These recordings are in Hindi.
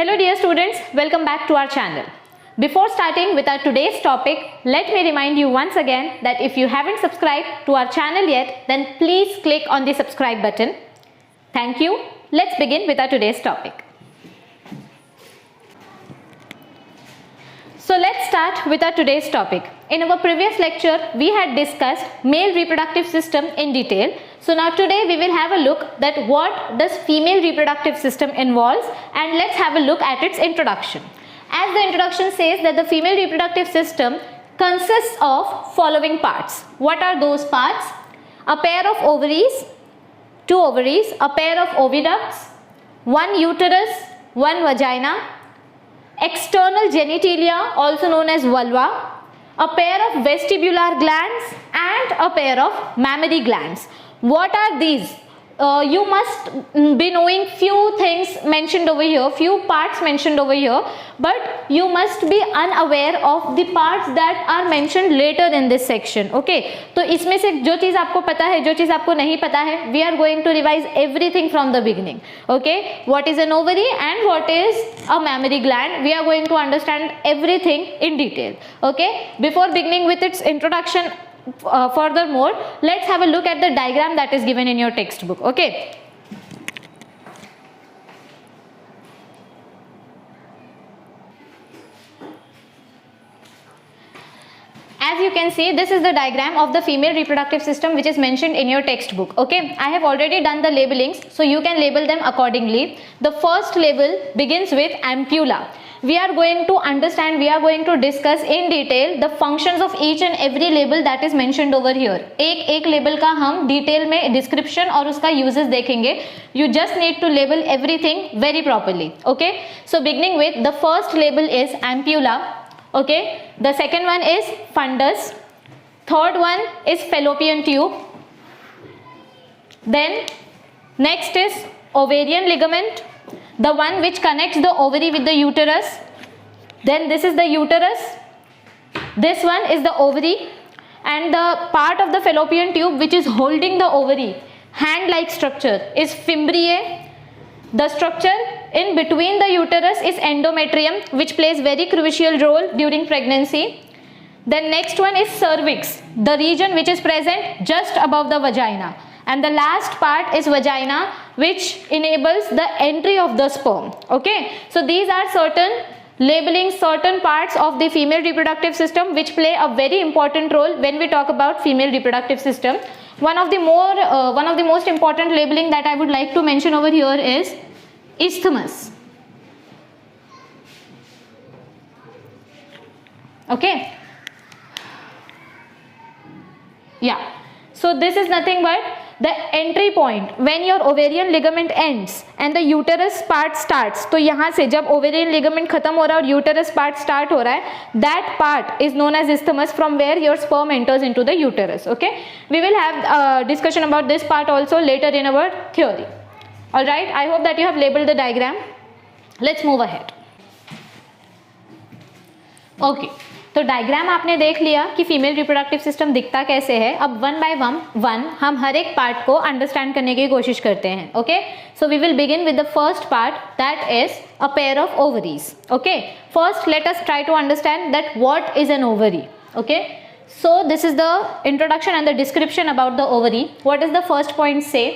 Hello dear students, welcome back to our channel. Before starting with our today's topic, let me remind you once again that if you haven't subscribed to our channel yet, then please click on the subscribe button. Thank you. Let's begin with our today's topic. So let's start with our today's topic. In our previous lecture, we had discussed male reproductive system in detail. So now today we will have a look that what does female reproductive system involves, and let's have a look at its introduction. As the introduction says that the female reproductive system consists of following parts. What are those parts? A pair of ovaries, two ovaries, a pair of oviducts, one uterus, one vagina, external genitalia also known as vulva, a pair of vestibular glands and a pair of mammary glands. What are these? You must be knowing few things mentioned over here, few parts mentioned over here, but you must be unaware of the parts that are mentioned later in this section. Okay, तो इसमें से जो चीज़ आपको पता है, जो चीज़ आपको नहीं पता है, we are going to revise everything from the beginning. Okay, what is an ovary and what is a mammary gland? We are going to understand everything in detail. Okay, before beginning with its introduction. Furthermore, let's have a look at the diagram that is given in your textbook. Okay. As you can see, this is the diagram of the female reproductive system which is mentioned in your textbook. Okay, I have already done the labelings, so you can label them accordingly. The first label begins with ampulla. We are going to understand, we are going to discuss in detail the functions of each and every label that is mentioned over here. एक label का हम detail में description और उसका uses देखेंगे. You just need to label everything very properly. Okay, so beginning with the first label is ampulla. Okay, the second one is fundus, third one is fallopian tube, then next is ovarian ligament, the one which connects the ovary with the uterus, then this is the uterus, this one is the ovary, and the part of the fallopian tube which is holding the ovary, hand-like structure, is fimbriae. The structure in between the uterus is endometrium, which plays very crucial role during pregnancy. Then next one is cervix, the region which is present just above the vagina. And the last part is vagina, which enables the entry of the sperm. Okay, so these are certain labeling certain parts of the female reproductive system which play a very important role when we talk about female reproductive system. One of the most important labeling that I would like to mention over here is isthmus. Okay. Yeah. So this is nothing but the entry point when your ovarian ligament ends and the uterus part starts. तो यहाँ से जब ovarian ligament खत्म हो रहा है और uterus part start हो रहा है, that part is known as isthmus, from where your sperm enters into the uterus. Okay, we will have discussion about this part also later in our theory. All right, I hope that you have labeled the diagram. Let's move ahead. Okay. तो डायग्राम आपने देख लिया कि फीमेल रिप्रोडक्टिव सिस्टम दिखता कैसे है. अब वन बाय वन हम हर एक पार्ट को अंडरस्टैंड करने की कोशिश करते हैं. Okay, so we will begin with the first part, that is a pair of ovaries. Okay, first let us try to understand that what is an ovary. Okay, so this is the introduction and the description about the ovary. What is the first point say?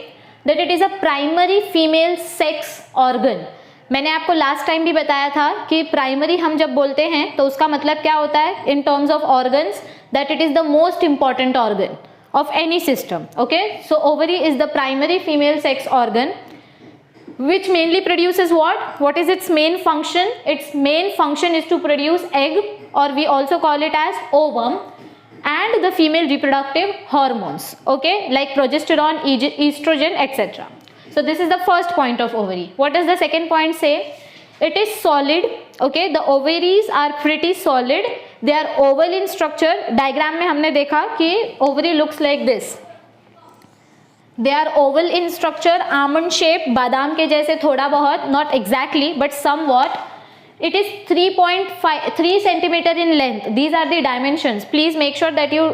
That it is a primary female sex organ. मैंने आपको लास्ट टाइम भी बताया था कि प्राइमरी हम जब बोलते हैं तो उसका मतलब क्या होता है in terms of organs, that it is the most important organ of any system. Okay, so ovary is the primary female sex organ which mainly produces what is its main function? Its main function is to produce egg, or we also call it as ovum, and the female reproductive hormones, okay, like progesterone, estrogen, etc. So this is the first point of ovary. What does the second point say? It is solid. Okay, the ovaries are pretty solid. They are oval in structure. Diagram में हमने देखा कि ovary looks like this. They are oval in structure, almond shape, बादाम के जैसे थोड़ा बहुत, not exactly but somewhat. It is 3 centimeter in length. These are the dimensions. Please make sure that you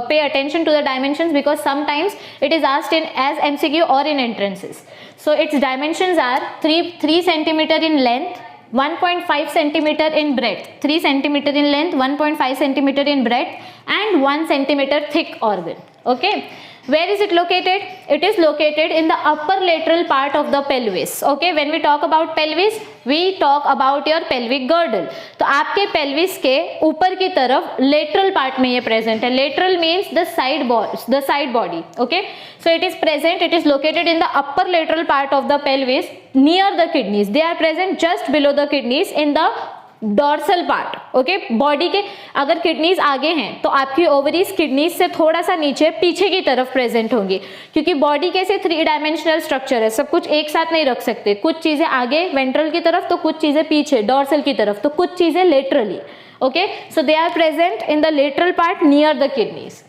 pay attention to the dimensions, because sometimes it is asked in as MCQ or in entrances. So its dimensions are 3 centimeter in length, 1.5 centimeter in breadth, 3 centimeter in length, 1.5 centimeter in breadth, and 1 centimeter thick organ. Okay, where is it located? It is located in the upper lateral part of the pelvis. Okay, when we talk about pelvis, we talk about your pelvic girdle. तो आपके pelvis के ऊपर की तरफ lateral part में ये present है. Lateral means the side body. Okay, so it is present. It is located in the upper lateral part of the pelvis near the kidneys. They are present just below the kidneys in the dorsal part. Okay, body के अगर किडनीज आगे हैं तो आपकी ओवरीज किडनीज से थोड़ा सा नीचे पीछे की तरफ प्रेजेंट होंगी, क्योंकि बॉडी कैसे 3 डायमेंशनल स्ट्रक्चर है, सब कुछ एक साथ नहीं रख सकते. कुछ चीजें आगे वेंट्रल की तरफ तो कुछ चीजें पीछे डॉर्सल की तरफ तो कुछ चीजें laterally. Okay, so they are present in the lateral part near the kidneys.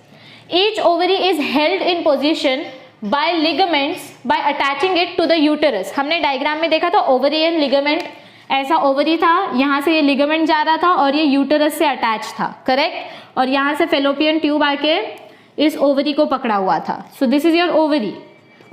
Each ovary is held in position by ligaments by attaching it to the uterus. हमने डायग्राम में देखा था ओवरियन लिगामेंट, ऐसा ओवरी था, यहाँ से ये लिगामेंट जा रहा था और ये यूटेरस से अटैच था, करेक्ट, और यहाँ से फेलोपियन ट्यूब आके इस ओवरी को पकड़ा हुआ था. So this is your ovary.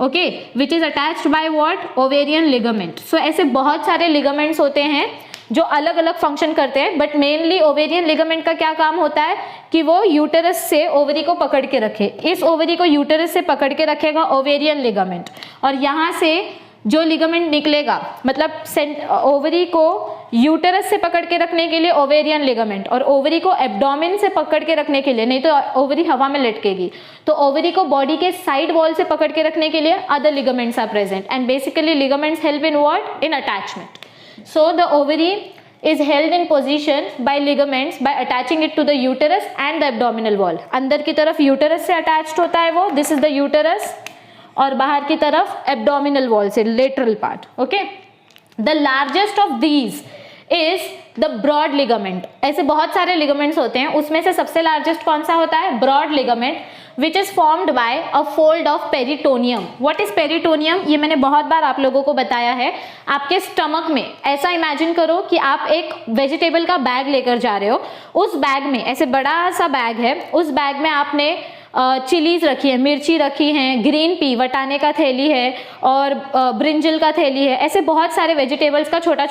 Okay, which is attached by what? Ovarian ligament. So ऐसे बहुत सारे लिगामेंट्स होते हैं जो अलग अलग फंक्शन करते हैं, बट मेनली ओवेरियन लिगामेंट का क्या काम होता है कि वो यूटेरस से ओवरी को पकड़ के रखे. इस ओवरी को यूटेरस से पकड़ के रखेगा ओवेरियन लिगामेंट, और यहाँ से जो लिगामेंट निकलेगा, मतलब ओवरी को यूटेरस से पकड़ के रखने के लिए ओवेरियन लिगामेंट, और ओवरी को एब्डोमेन से पकड़ के रखने के लिए, नहीं तो ओवरी हवा में लटकेगी, तो ओवरी को बॉडी के साइड वॉल से पकड़ के रखने के लिए other ligaments are present. And basically ligaments help in what? In attachment. So the ovary is held in position by ligaments by attaching it to the uterus and the abdominal wall. अंदर की तरफ यूटेरस से अटैच्ड होता है वो, दिस इज द यूटेरस, और बाहर की तरफ एब्डोमिनल वॉल से lateral part. Okay, the largest of these is the broad ligament. ऐसे बहुत सारे लिगामेंट्स होते हैं, उसमें से सबसे लार्जेस्ट कौन सा होता है? Broad ligament, which is formed by a fold of peritoneum. What is peritoneum? ये मैंने बहुत बार आप लोगों को बताया है. आपके स्टमक में ऐसा इमेजिन करो कि आप एक वेजिटेबल का बैग लेकर जा रहे हो. उस बैग में, ऐसे बड़ा सा बैग है, उस बैग में आपने चिलीज रखी है, मिर्ची रखी है, ग्रीन पी वटाने का थैली है, और ब्रिंजल का थैली है. ऐसे बहुत सारे वेजिटेबल्स का छोटा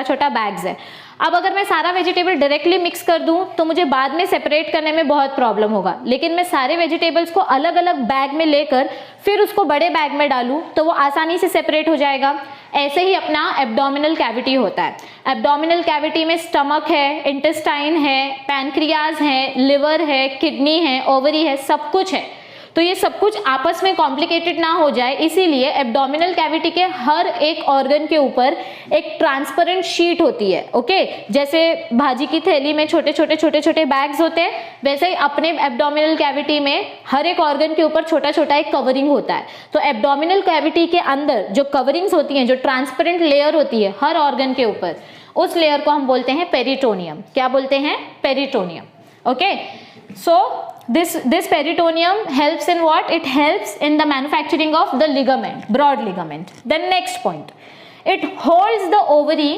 छोटा बैग्स है. अब अगर मैं सारा वेजिटेबल डायरेक्टली मिक्स कर दूं तो मुझे बाद में सेपरेट करने में बहुत प्रॉब्लम होगा, लेकिन मैं सारे वेजिटेबल्स को अलग अलग बैग में लेकर फिर उसको बड़े बैग में डालूं तो वो आसानी से सेपरेट हो जाएगा. ऐसे ही अपना एब्डोमिनल कैविटी होता है. एब्डोमिनल कैविटी में स्टमक है, इंटेस्टाइन है, पैनक्रियाज है, लिवर है, किडनी है, ओवरी है, सब कुछ है. तो ये सब कुछ आपस में कॉम्प्लिकेटेड ना हो जाए, इसीलिए एब्डोमिनल कैविटी के हर एक ऑर्गन के ऊपर एक ट्रांसपेरेंट शीट होती है. ओके, जैसे भाजी की थैली में छोटे छोटे बैग्स होते हैं, वैसे ही अपने एब्डोमिनल कैविटी में हर एक ऑर्गन के ऊपर छोटा छोटा एक कवरिंग होता है. तो एब्डोमिनल कैविटी के अंदर जो कवरिंग्स होती हैं, जो ट्रांसपेरेंट लेयर होती है हर ऑर्गन के ऊपर, उस लेयर को हम बोलते हैं पेरिटोनियम. क्या बोलते हैं? Peritoneum. Okay, so this peritoneum helps in what? It helps in the manufacturing of the ligament, broad ligament. Then next point, it holds the ovary,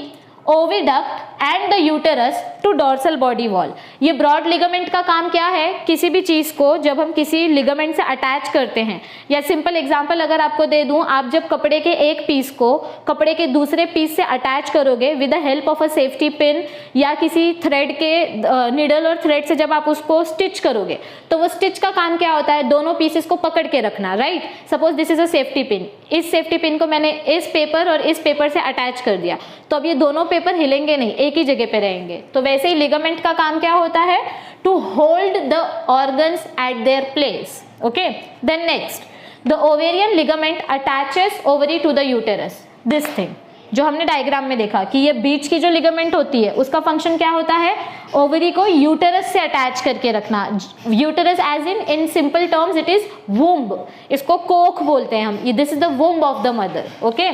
oviduct and the uterus to dorsal body wall. ये ब्रॉड लिगामेंट का काम क्या है? किसी भी चीज को जब हम किसी लिगामेंट से अटैच करते हैं, या सिंपल एग्जांपल अगर आपको दे दूं, आप जब कपड़े के एक पीस को कपड़े के दूसरे पीस से अटैच करोगे with the help of a safety pin या किसी थ्रेड के निडल और थ्रेड से जब आप उसको स्टिच करोगे, तो वो स्टिच का काम क्या होता है? दोनों पीसेस को पकड़ के रखना, right? Suppose this is a safety pin. इस सेफ्टी पिन को मैंने इस पेपर और इस पेपर से अटैच कर दिया, तो अब ये दोनों पेपर हिलेंगे नहीं, एक ही जगह पे रहेंगे. तो वैसे ही लिगामेंट का काम क्या होता है? To hold the organs at their place. Okay, then next, the ovarian ligament attaches ovary to the uterus. This thing जो हमने डायग्राम में देखा कि ये बीच की जो लिगामेंट होती है उसका फंक्शन क्या होता है? ओवरी को यूटेरस से अटैच करके रखना. Uterus as in simple terms it is womb. इसको कोख बोलते हैं हम. This is the womb of the mother. Okay,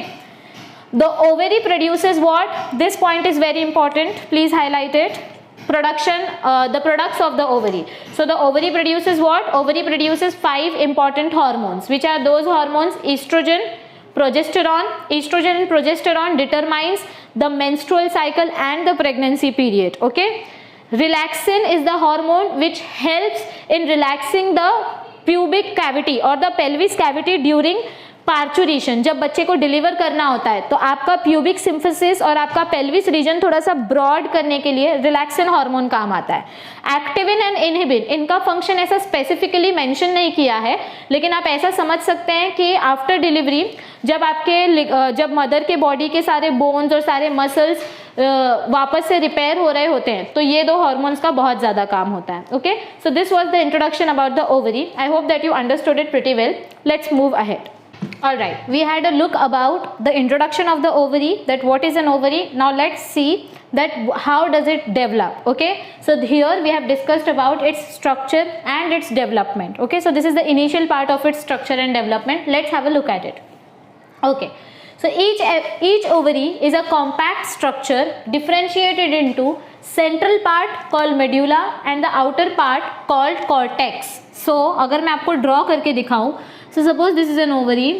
the ovary produces what? This point is very important, please highlight it. Production, the products of the ovary. So the ovary produces what? Ovary produces 5 important hormones. Which are those hormones? Estrogen, progesterone. Estrogen and progesterone determines the menstrual cycle and the pregnancy period. Okay, relaxin is the hormone which helps in relaxing the pubic cavity or the pelvis cavity during parturition, जब बच्चे को डिलीवर करना होता है तो आपका प्यूबिक सिम्फिसिस और आपका पेल्विस रीजन थोड़ा सा ब्रॉड करने के लिए रिलैक्सिन हार्मोन काम आता है। एक्टिविन एंड इनहिबिन, इनका फंक्शन ऐसा स्पेसिफिकली मेंशन नहीं किया है, लेकिन आप ऐसा समझ सकते हैं कि आफ्टर डिलीवरी जब मदर के बॉडी के सारे बोन्स और सारे मसल्स वापस से रिपेयर हो रहे होते हैं तो ये दो हार्मोन्स का बहुत ज़्यादा काम होता है। Okay, so this was the introduction about the ovary. I hope that you understood it pretty well. Let's move ahead. Alright, we had a look about the introduction of the ovary, that what is an ovary. Now let's see that how does it develop. Okay, so here we have discussed about its structure and its development. Okay, so this is the initial part of its structure and development. Let's have a look at it. Okay, so each ovary is a compact structure differentiated into central part called medulla and the outer part called cortex. So अगर मैं आपको ड्रॉ करके दिखाऊं, so suppose this is an ovary,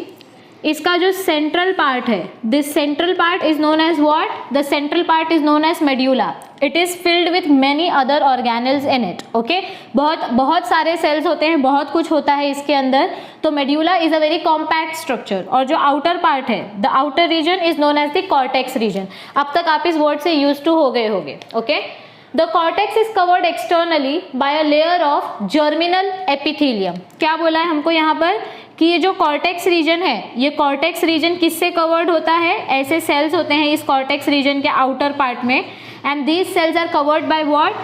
इसका जो सेंट्रल पार्ट है, this central part is known as what, the central part is known as medulla. It is filled with many other organelles in it. Okay, बहुत सारे सेल्स होते हैं, बहुत कुछ होता है इसके अंदर। तो medulla is a very compact structure. और जो आउटर पार्ट है, the outer region is known as the cortex region. अब तक आप इस वर्ड से यूज टू हो गए होंगे। Okay, The cortex is covered externally by a layer of germinal epithelium. क्या बोला है हमको यहाँ पर कि ये जो कॉर्टेक्स रीजन है, ये कॉर्टेक्स रीजन किससे कवर्ड होता है? ऐसे सेल्स होते हैं इस कॉर्टेक्स रीजन के आउटर पार्ट में, and these cells are covered by what?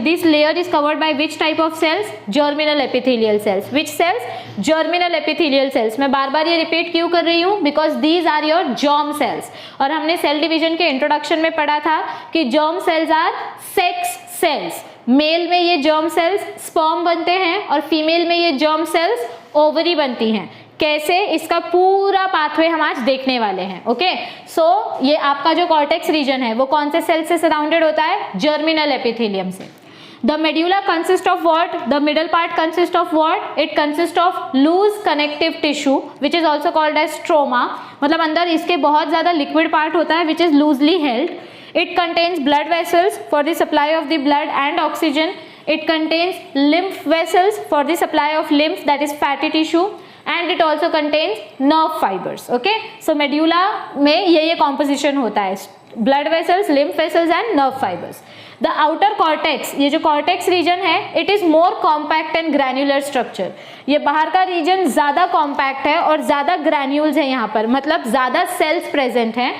This layer is covered by which type of cells? Germinal epithelial cells. Which cells? Germinal epithelial cells. मैं बार बार ये रिपीट क्यों कर रही हूँ? Because these are your germ cells. और हमने सेल डिवीजन के इंट्रोडक्शन में पढ़ा था कि germ cells are sex cells. Male में ये germ cells sperm बनते हैं और फीमेल में ये germ cells ओवरी बनती हैं। कैसे, इसका पूरा पाथवे हम आज देखने वाले हैं। ओके, सो ये आपका जो कॉर्टेक्स रीजन है वो कौन से सेल से सराउंडेड होता है? जर्मिनल एपिथेलियम से। The medulla consist of what? The middle part consist of what? It consist of loose connective tissue which is also called as stroma. मतलब अंदर इसके बहुत ज्यादा लिक्विड पार्ट होता है which is loosely held. It contains blood vessels for the supply of the blood and oxygen. It contains lymph vessels for the supply of lymph, that is fatty tissue, and it also contains nerve fibers. Okay, so medulla में ये composition होता है, blood vessels, lymph vessels and nerve fibers. The outer cortex, ये जो cortex region है, it is more compact and granular structure. ये बाहर का region ज़्यादा compact है और ज़्यादा granules है यहाँ पर, मतलब ज़्यादा cells present हैं।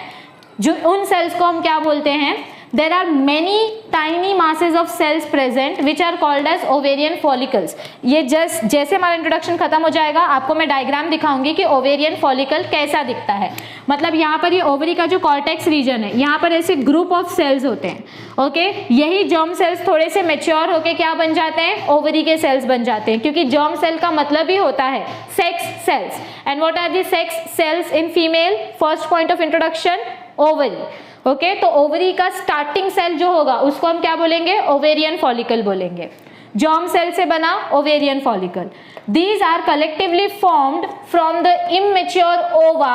जो उन cells को हम क्या बोलते हैं? There are many tiny masses of cells present which are called as ovarian follicles. ये जैसे हमारा इंट्रोडक्शन खत्म हो जाएगा आपको मैं डायग्राम दिखाऊंगी कि ओवेरियन फॉलिकल कैसा दिखता है। मतलब यहाँ पर ये ओवरी का जो कॉर्टेक्स रीजन है, यहाँ पर ऐसे ग्रुप ऑफ सेल्स होते हैं। ओके, यही जर्म सेल्स थोड़े से मेच्योर होके क्या बन जाते हैं? ओवरी के सेल्स बन जाते हैं, क्योंकि जर्म सेल का मतलब ही होता है sex cells. And what are the sex cells in female? First point of introduction, ovary. Okay, तो ओवरी का स्टार्टिंग सेल जो होगा उसको हम क्या बोलेंगे? ओवेरियन फॉलिकल बोलेंगे। जर्म सेल से बना ovarian follicle. These are collectively formed from the immature ova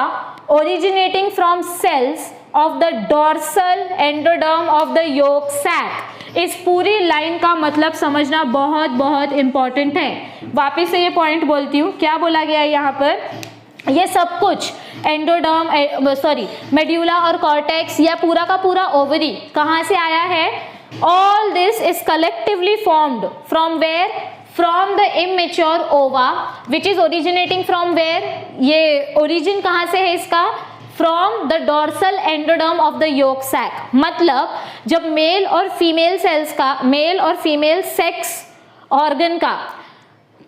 originating from cells of the dorsal endoderm of the yolk sac. इस पूरी लाइन का मतलब समझना बहुत बहुत इंपॉर्टेंट है। वापिस से ये पॉइंट बोलती हूँ, क्या बोला गया है यहाँ पर? ये सब कुछ एंडोडर्म मेड्यूला और कॉर्टेक्स या पूरा का पूरा ओवरी कहाँ से आया है? All this is collectively formed from where? From the immature ova which is originating from where? ये ओरिजिन कहाँ से है इसका? From the dorsal endoderm of the yolk sac. मतलब जब मेल और फीमेल सेल्स का, मेल और फीमेल सेक्स ऑर्गन का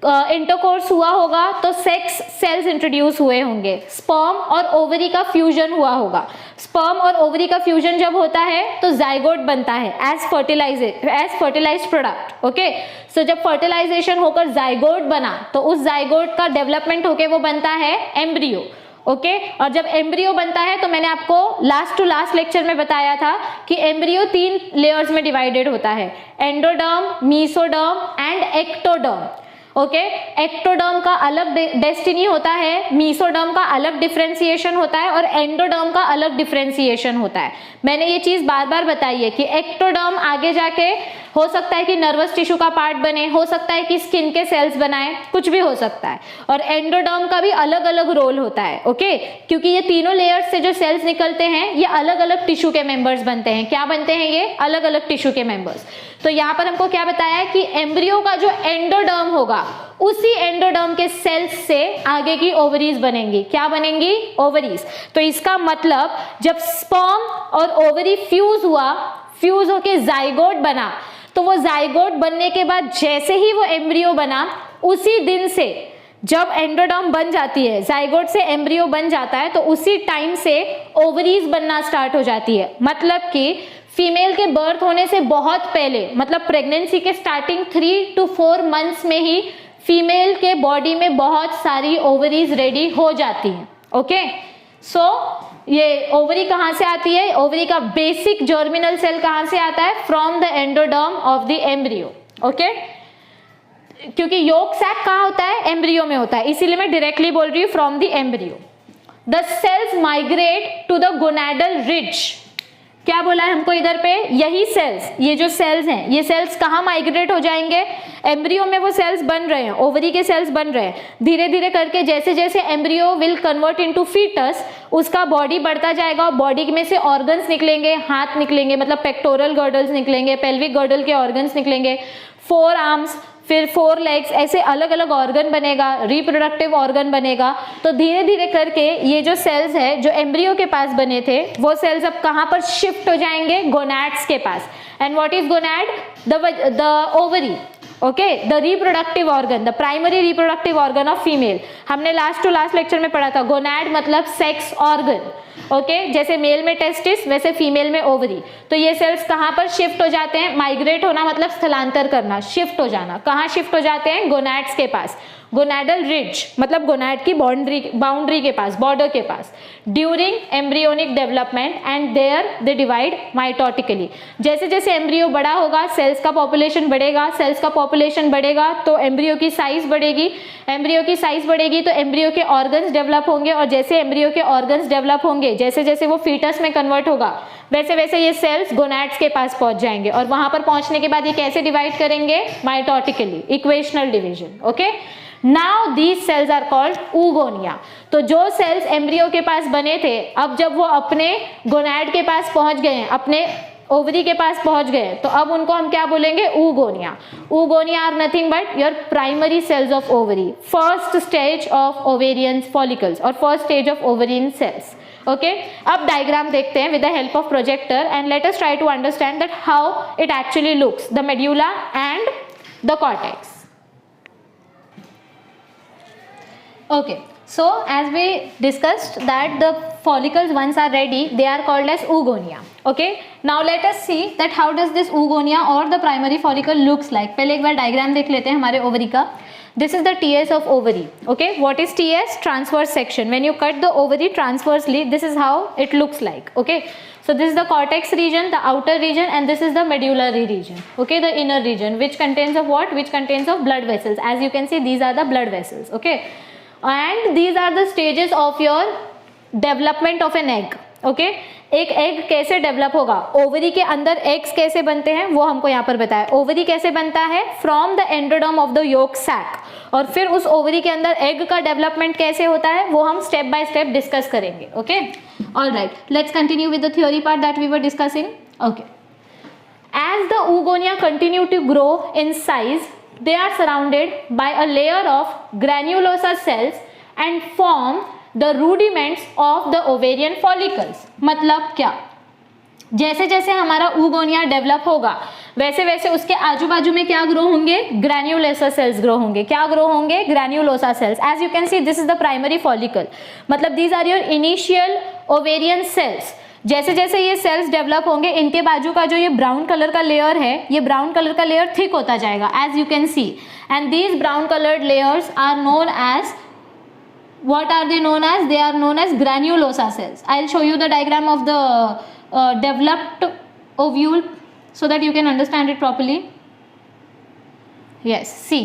इंटरकोर्स हुआ होगा तो सेक्स सेल्स इंट्रोड्यूस हुए होंगे, स्पर्म और ओवरी का फ्यूजन हुआ होगा। स्पर्म और ओवरी का फ्यूजन जब होता है तो जाइगोट बनता है एज फर्टिलाइज्ड प्रोडक्ट। ओके, सो जब फर्टिलाइजेशन होकर जाइगोट बना तो उस जाइगोट का डेवलपमेंट होके वो बनता है एम्ब्रियो। ओके, और जब एम्ब्रियो बनता है तो मैंने आपको लास्ट टू लास्ट लेक्चर में बताया था कि एम्ब्रियो 3 लेयर्स में डिवाइडेड होता है, endoderm, mesoderm and ectoderm. Okay, ectoderm का अलग डेस्टिनी होता है, मीसोडर्म का अलग डिफरेंशिएशन होता है और एंडोडर्म का अलग डिफरेंशिएशन होता है। मैंने ये चीज बार बार बताई है कि एक्टोडर्म आगे जाके हो सकता है कि नर्वस टिश्यू का पार्ट बने, हो सकता है कि स्किन के सेल्स बनाए, कुछ भी हो सकता है। और एंडोडर्म का भी अलग अलग रोल होता है, ओके, क्योंकि ये तीनों लेयर्स से जो सेल्स निकलते हैं ये अलग अलग टिश्यू के मेंबर्स बनते हैं। क्या बनते हैं ये? अलग अलग टिश्यू के मेंबर्स। तो यहाँ पर हमको क्या बताया है कि एम्ब्रियो का जो एंडोडर्म होगा उसी एंडोडर्म के सेल्स से आगे की ओवरीज बनेंगी। क्या बनेंगी? ओवरीज। तो इसका मतलब जब स्पर्म और ओवरी फ्यूज हुआ, फ्यूज होके जाइगोट बना, तो वो जाइगोट बनने के बाद जैसे ही वो एम्ब्रियो बना, उसी दिन से जब एंडोडर्म बन जाती है, जाइगोट से एम्ब्रियो बन जाता है, तो उसी टाइम से ओवरीज बनना स्टार्ट हो जाती है। मतलब कि फीमेल के बर्थ होने से बहुत पहले, मतलब प्रेगनेंसी के स्टार्टिंग 3 to 4 मंथ्स में ही फीमेल के बॉडी में बहुत सारी ओवरीज रेडी हो जाती हैं। ओके, सो ये ओवरी कहाँ से आती है? ओवरी का बेसिक जर्मिनल सेल कहाँ से आता है? From the endoderm of the embryo. Okay, क्योंकि योक सैक कहाँ होता है? एम्ब्रियो में होता है, इसीलिए मैं डायरेक्टली बोल रही हूँ from the embryo. The cells migrate to the gonadal ridge. क्या बोला है हमको इधर पे? यही सेल्स, ये जो सेल्स हैं, ये सेल्स कहाँ माइग्रेट हो जाएंगे? एम्ब्रियो में वो सेल्स बन रहे हैं, ओवरी के सेल्स बन रहे हैं। धीरे धीरे करके जैसे जैसे embryo will convert into fetus, उसका बॉडी बढ़ता जाएगा और बॉडी में से ऑर्गन्स निकलेंगे, हाथ निकलेंगे, मतलब पेक्टोरल गर्डल्स निकलेंगे, पेल्विक गर्डल के ऑर्गन्स निकलेंगे, 4 आर्म्स, फिर 4 लेग्स, ऐसे अलग अलग ऑर्गन बनेगा, रिप्रोडक्टिव ऑर्गन बनेगा। तो धीरे धीरे करके ये जो सेल्स है जो एम्ब्रियो के पास बने थे, वो सेल्स अब कहाँ पर शिफ्ट हो जाएंगे? गोनैड्स के पास। And what is gonad? The ovary, okay, the reproductive organ, the primary reproductive organ of female. हमने लास्ट टू लास्ट लेक्चर में पढ़ा था, गोनैड मतलब सेक्स ऑर्गन। ओके, जैसे मेल में टेस्टिस, वैसे फीमेल में ओवरी। तो ये सेल्स कहाँ पर शिफ्ट हो जाते हैं? माइग्रेट होना मतलब स्थलांतर करना, शिफ्ट हो जाना। कहाँ शिफ्ट हो जाते हैं? गोनैड्स के पास। गोनैडल रिज मतलब गोनैड की बाउंड्री के पास, बॉर्डर के पास। During embryonic development and there they divide mitotically. जैसे जैसे एम्ब्रियो बड़ा होगा, सेल्स का पॉपुलेशन बढ़ेगा, सेल्स का पॉपुलेशन बढ़ेगा तो एम्ब्रियो की साइज बढ़ेगी, एम्ब्रियो की साइज बढ़ेगी तो एम्ब्रियो के ऑर्गन्स डेवलप होंगे, और जैसे एम्ब्रियो के ऑर्गन्स डेवलप होंगे, जैसे जैसे वो फीटस में कन्वर्ट होगा, वैसे वैसे ये सेल्स गोनैड्स के पास पहुंच जाएंगे। और वहां पर पहुंचने के बाद ये कैसे डिवाइड करेंगे? Mitotically, equational division. Okay, now these cells are called oogonia। तो जो सेल्स एम्ब्रियो के पास बने थे, अब जब वो अपने गोनैड के पास पहुंच गए, अपने ओवरी के पास पहुंच गए, तो अब उनको हम क्या बोलेंगे? oogonia। oogonia are nothing but your primary cells of ovary, first stage of ovarian follicles और first stage of ovarian cells. Okay, अब डायग्राम देखते हैं with the help of projector and let us try to understand that how it actually looks, the medulla and the cortex. Okay, so as we discussed that the follicles once are ready, they are called as oogonia. Okay, now let us see that how does this oogonia or the primary follicle looks like. पहले एक बार डायग्राम देख लेते हैं हमारे ओवरी का। This is the TS of ovary. Okay, what is TS? Transverse section. When you cut the ovary transversely, this is how it looks like. Okay, so this is the cortex region, the outer region, and this is the medullary region. Okay, the inner region, which contains of what? Which contains of blood vessels. As you can see, these are the blood vessels. Okay, and these are the stages of your development of an egg. Okay, एक एग कैसे डेवलप होगा, ओवरी के अंदर एग्स कैसे बनते हैं वो हमको यहाँ पर बताया। ओवरी कैसे बनता है? From the endoderm of the yolk sac, और फिर उस ओवरी के अंदर एग का डेवलपमेंट कैसे होता है वो हम स्टेप बाय स्टेप डिस्कस करेंगे। Okay, alright, let's continue with the theory part that we were discussing. Okay, as the oogonia continue to grow in size, they are surrounded by a layer of granulosa cells and form the rudiments of the ovarian follicles। मतलब क्या? जैसे जैसे हमारा oogonia डेवलप होगा, वैसे वैसे उसके आजू बाजू में क्या ग्रो होंगे? ग्रैन्युलोसा सेल्स ग्रो होंगे। क्या ग्रो होंगे? Granulosa cells. As you can see, this is the primary follicle, मतलब these are your initial ovarian cells. जैसे जैसे ये सेल्स डेवलप होंगे, इनके बाजू का जो ये ब्राउन कलर का लेयर है, ये ब्राउन कलर का लेयर थिक होता जाएगा, as you can see, and these brown coloured layers are known as, what are they known as? They are known as granulosa cells. I'll show you the diagram of the developed ovule so that you can understand it properly. Yes, see,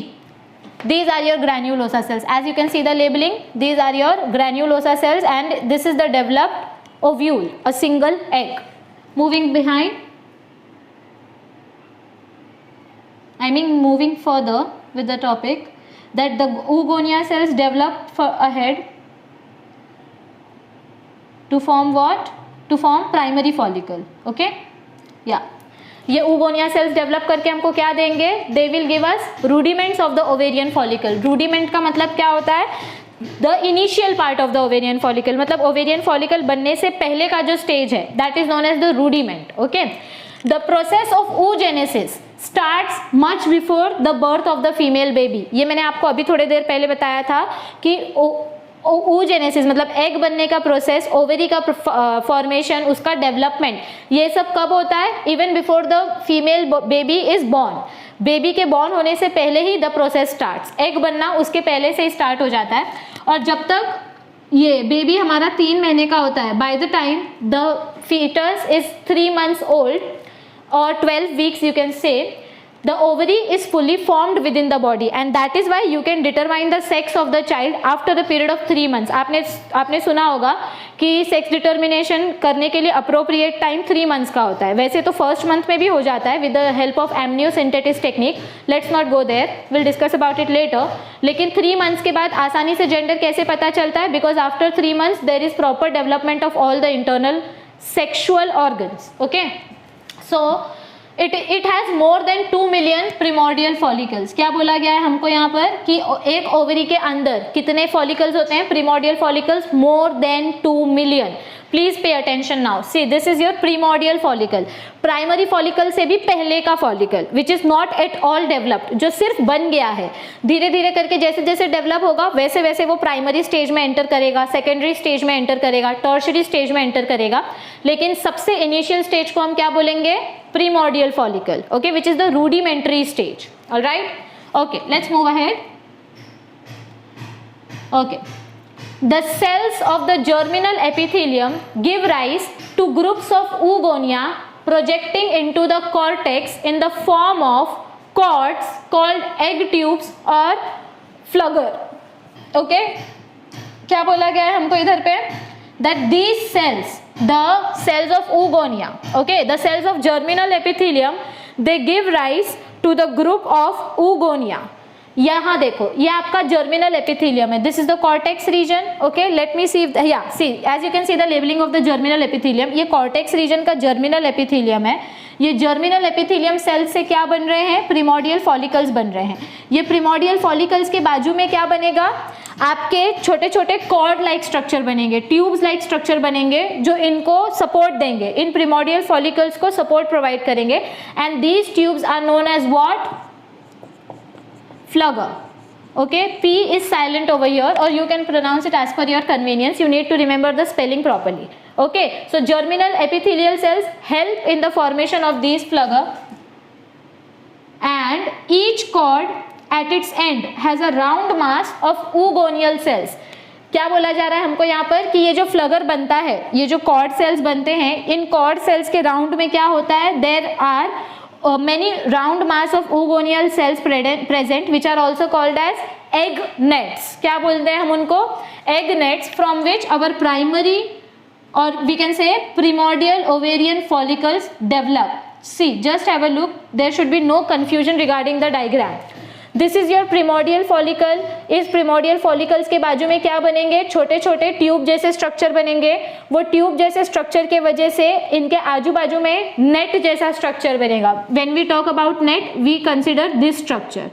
these are your granulosa cells. As you can see the labeling, these are your granulosa cells, and this is the developed ovule, a single egg. Moving behind, I mean moving further with the topic, that the oogonia cells develop ahead to form what? To form primary follicle. Okay? Yeah. ये oogonia cells डेवलप करके हमको क्या देंगे? They will give us rudiments of the ovarian follicle. Rudiment का मतलब क्या होता है? The initial part of the ovarian follicle, मतलब ovarian follicle बनने से पहले का जो stage है, that is known as the rudiment. Okay? The process of oogenesis starts much before the birth of the female baby. ये मैंने आपको अभी थोड़ी देर पहले बताया था कि oogenesis मतलब एग बनने का प्रोसेस, ओवरी का फॉर्मेशन, उसका डेवलपमेंट, ये सब कब होता है? Even before the female baby is born. Baby के बॉर्न होने से पहले ही द प्रोसेस स्टार्ट्स. एग बनना उसके पहले से ही स्टार्ट हो जाता है. और जब तक ये बेबी हमारा 3 महीने का होता है, by the time the fetus is 3 months old और 12 weeks you can say, the ovary is fully formed within the body and that is why you can determine the sex of the child after the period of 3 months. आपने सुना होगा कि सेक्स डिटर्मिनेशन करने के लिए अप्रोप्रिएट टाइम 3 months का होता है. वैसे तो फर्स्ट मंथ में भी हो जाता है with the help of amniocentesis technique. Let's not go there, will discuss about it later. लेकिन 3 months के बाद आसानी से जेंडर कैसे पता चलता है? Because after 3 months there is proper development of all the internal sexual organs. Okay, so it has more than 2 million primordial follicles. क्या बोला गया है हमको यहाँ पर कि एक ओवरी के अंदर कितने follicles होते हैं? primordial follicles more than 2 million. Please pay attention now. See, this is your primordial follicle. Primary follicle से भी पहले का follicle, which is not at all developed, जो सिर्फ बन गया है. धीरे धीरे करके जैसे जैसे डेवलप होगा वैसे वैसे वो प्राइमरी स्टेज में एंटर करेगा, सेकेंडरी स्टेज में एंटर करेगा, टर्शरी स्टेज में एंटर करेगा. लेकिन सबसे इनिशियल स्टेज को हम क्या बोलेंगे? Primordial follicle. Okay, which is the rudimentary stage. All right. Okay, let's move ahead. Okay. The cells of the germinal epithelium give rise to groups of oogonia projecting into the cortex in the form of cords called egg tubes or flugger. Okay, क्या बोला गया है हमको इधर पे? That these cells, the cells of oogonia, okay, the cells of germinal epithelium, they give rise to the group of oogonia. यहाँ देखो, ये आपका germinal epithelium है. This is the cortex region. Okay, let me see. Yeah, see, as you can see the labeling of the germinal epithelium. ये cortex region का germinal epithelium है. ये germinal epithelium cells से क्या बन रहे हैं? Primordial follicles बन रहे हैं. ये primordial follicles के बाजू में क्या बनेगा? आपके छोटे छोटे कॉर्ड लाइक स्ट्रक्चर बनेंगे, ट्यूब्स लाइक स्ट्रक्चर बनेंगे जो इनको सपोर्ट देंगे, इन प्रिमोडियल फॉलिकल्स को सपोर्ट प्रोवाइड करेंगे. And these tubes are known as what? Pfluger. Okay, P is silent over here or you can pronounce it as per your convenience. You need to remember the spelling properly. Okay, so germinal epithelial cells help in the formation of these flugger and each cord at its end has a round mass of oogonial cells. क्या बोला जा रहा है हमको यहाँ पर कि ये जो फ्लगर बनता है, ये जो कॉर्ड सेल्स बनते हैं, इन कॉर्ड सेल्स के राउंड में क्या होता है? There are many round mass of oogonial cells present which are also called as egg nets. क्या बोलते हैं हम उनको? Egg nets from which our primary or we can say primordial ovarian follicles develop. See, just have a look. There should be no confusion regarding the diagram. This is your primordial follicle. इस प्रिमोडियल फॉलिकल्स के बाजू में क्या बनेंगे? छोटे छोटे ट्यूब जैसे स्ट्रक्चर बनेंगे. वो ट्यूब जैसे स्ट्रक्चर के वजह से इनके आजू बाजू में नेट जैसा स्ट्रक्चर बनेगा. When we talk about net we consider this structure.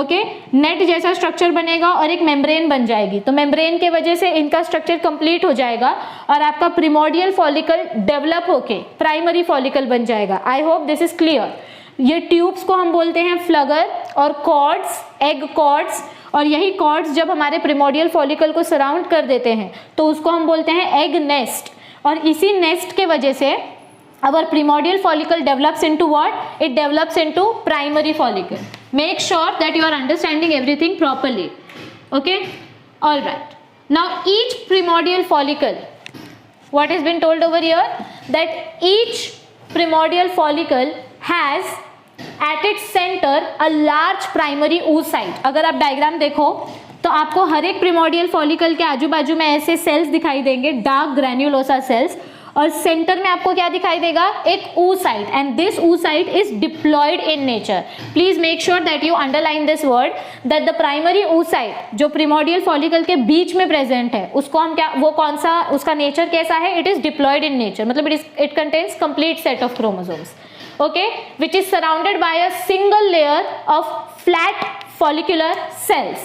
Okay, net जैसा स्ट्रक्चर बनेगा और एक मेम्ब्रेन बन जाएगी. तो मेम्ब्रेन के वजह से इनका स्ट्रक्चर कंप्लीट हो जाएगा और आपका प्रिमोडियल फॉलिकल डेवलप होके प्राइमरी फॉलिकल बन जाएगा. I hope this is clear. ये ट्यूब्स को हम बोलते हैं फ्लगर और कॉर्ड्स, एग कॉर्ड्स. और यही कॉर्ड्स जब हमारे प्रिमोडियल फॉलिकल को सराउंड कर देते हैं तो उसको हम बोलते हैं एग नेस्ट. और इसी नेस्ट के वजह से our primordial follicle develops into what? It develops into primary follicle. Make sure that you are understanding everything properly. Okay, all right. Now each primordial follicle, what has been told over here, that each primordial follicle has at its center a large primary oocyte. अगर आप डायग्राम देखो तो आपको हर एक प्रिमोडियल फॉलिकल के आजू बाजू में ऐसे सेल्स दिखाई देंगे, डार्क ग्रैन्युलोसा सेल्स. और सेंटर में आपको क्या दिखाई देगा, एक oocyte, and this oocyte is diploid in nature. Please make sure that you underline this word, that the primary oocyte जो प्रिमोडियल फॉलिकल के बीच में प्रेजेंट है उसको हम क्या, वो कौन सा, उसका नेचर कैसा है, it is diploid in nature, मतलब it contains complete set of chromosomes, okay, which is surrounded by a single layer of flat follicular cells.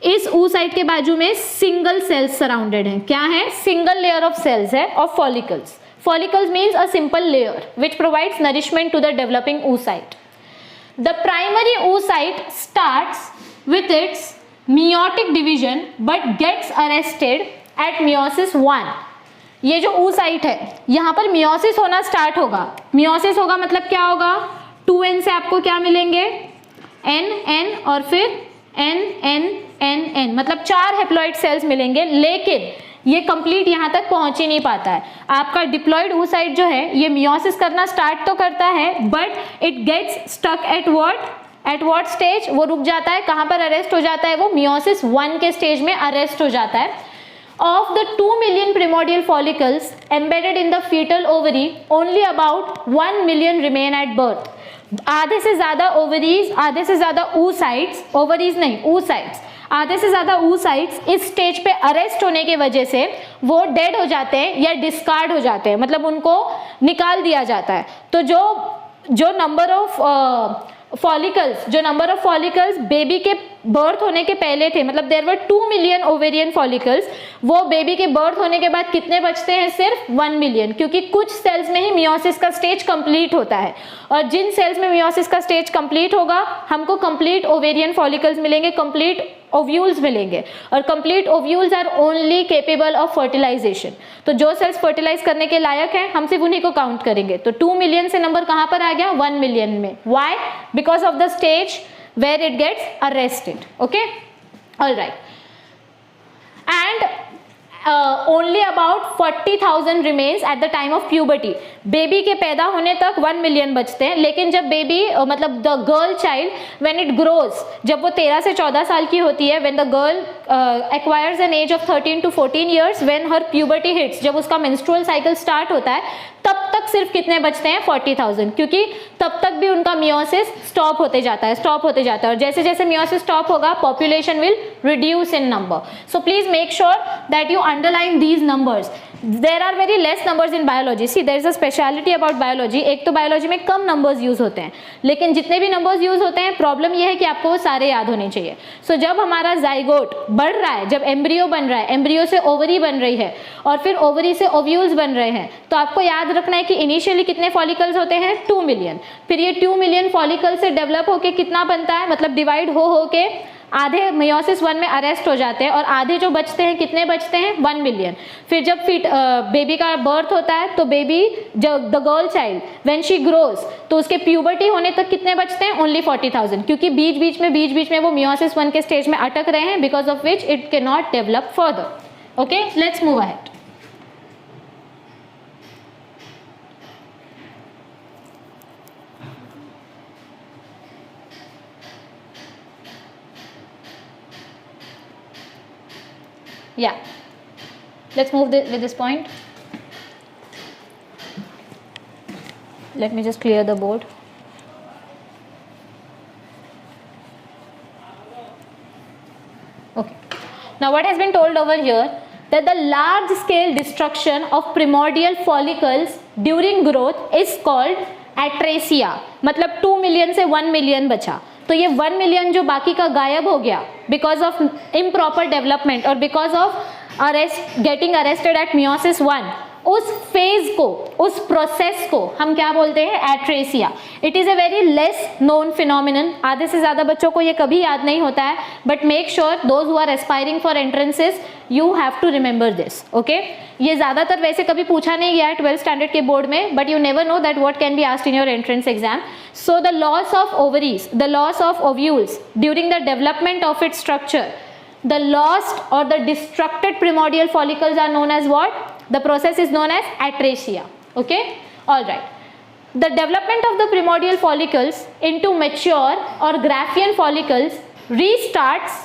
इस oocyte के बाजू में सिंगल सेल्स सराउंडेड हैं. क्या है, सिंगल लेयर ऑफ सेल्स है of follicles. Follicles means a simple layer which provides nourishment to the developing oocyte. The primary oocyte starts with its meiotic division but gets arrested at meiosis 1. ये जो oocyte है यहाँ पर meiosis होना स्टार्ट होगा. meiosis होगा मतलब क्या होगा, 2n से आपको क्या मिलेंगे, n और फिर n, मतलब 4 हेप्लॉइड सेल्स मिलेंगे, लेकिन ये कंप्लीट यहाँ तक पहुंच ही नहीं पाता है. आपका डिप्लॉयड oocyte जो है ये meiosis करना स्टार्ट तो करता है but it gets stuck at what stage, वो रुक जाता है. कहाँ पर अरेस्ट हो जाता है, वो meiosis 1 के स्टेज में अरेस्ट हो जाता है. Of the 2 million primordial follicles embedded in the fetal ovary, only about 1 million remain at birth. आधे से ज़्यादा ovaries, आधे से ज़्यादा oocytes, ovaries नहीं oocytes, आधे से ज़्यादा oocytes इस स्टेज पे अरेस्ट होने की वजह से वो डेड हो जाते हैं या डिस्कार्ड हो जाते हैं, मतलब उनको निकाल दिया जाता है. तो जो नंबर ऑफ फॉलिकल्स बेबी के बर्थ होने के पहले थे, मतलब there were 2 million ovarian follicles, वो बेबी के बर्थ होने के बाद कितने बचते हैं, सिर्फ 1 मिलियन, क्योंकि कुछ सेल्स में ही मियोसिस का स्टेज कंप्लीट होता है. और जिन सेल्स में मियोसिस का स्टेज कंप्लीट होगा हमको कंप्लीट ओवेरियन फॉलिकल्स मिलेंगे, कंप्लीट ओव्यूल्स मिलेंगे, और complete ovules are only capable of fertilization. तो जो सेल्स फर्टिलाइज करने के लायक हैं हम सिर्फ उन्हीं को काउंट करेंगे. तो 2 मिलियन से नंबर कहाँ पर आ गया, 1 मिलियन में. Why, because of the stage where it gets arrested. Okay, all right. And only about 40,000 remains at the time of puberty. Baby के पैदा होने तक 1 मिलियन बचते हैं, लेकिन जब बेबी मतलब the girl child when it grows, जब वो 13 से 14 साल की होती है, when the girl acquires an age of 13 to 14 years, when her puberty hits, जब उसका मेंस्ट्रुअल साइकिल स्टार्ट होता है, तब तक सिर्फ कितने बचते हैं, 40,000, क्योंकि तब तक भी उनका मियोसिस स्टॉप होते जाता है, और जैसे जैसे मियोसिस स्टॉप होगा population will reduce in number. So please make sure that you underline these numbers. There are very less numbers in biology. See there is a speciality about biology. एक तो बायोलॉजी में कम नंबर्स यूज होते हैं, लेकिन जितने भी नंबर्स यूज होते हैं प्रॉब्लम यह है कि आपको वो सारे याद होने चाहिए. सो जब हमारा जाइगोट बढ़ रहा है, जब एम्ब्रियो बन रहा है, एम्ब्रियो से ओवरी बन रही है, और फिर ओवरी से ओव्यूल्स बन रहे हैं, तो आपको याद रखना है कि इनिशियली कितने फॉलिकल्स होते हैं, 2 मिलियन. फिर ये 2 मिलियन फॉलिकल से डेवलप होके कितना बनता है, मतलब डिवाइड हो के आधे मियोसिस 1 में अरेस्ट हो जाते हैं, और आधे जो बचते हैं कितने बचते हैं, 1 मिलियन. फिर जब बेबी का बर्थ होता है तो बेबी, जब the girl child when she grows, तो उसके प्यूबर्टी होने तक कितने बचते हैं, ओनली 40,000, क्योंकि बीच बीच में वो मियोसिस 1 के स्टेज में अटक रहे हैं, because of which it can not develop further. Okay, let's move ahead. Yeah, let's move with this point. Let me just clear the board. Okay, now what has been told over here, that the large scale destruction of primordial follicles during growth is called atresia. मतलब 2 मिलियन से 1 मिलियन बचा, तो ये 1 मिलियन जो बाकी का गायब हो गया बिकॉज ऑफ इम्प्रॉपर डेवलपमेंट और because of getting arrested eight meiosis 1, उस फेज को, उस प्रोसेस को हम क्या बोलते हैं, atresia. It is a very less known phenomenon. आधे से ज़्यादा बच्चों को ये कभी याद नहीं होता है, but make sure those who are aspiring for entrances you have to remember this. Okay, ये ज़्यादातर वैसे कभी पूछा नहीं गया है 12th स्टैंडर्ड के बोर्ड में, but you never know that what can be asked in your entrance exam. So the loss of ovaries, the loss of ovules during the development of its structure, the lost or the destructed primordial follicles are known as what? The process is known as atresia. Okay, all right. The development of the primordial follicles into mature or Graafian follicles restarts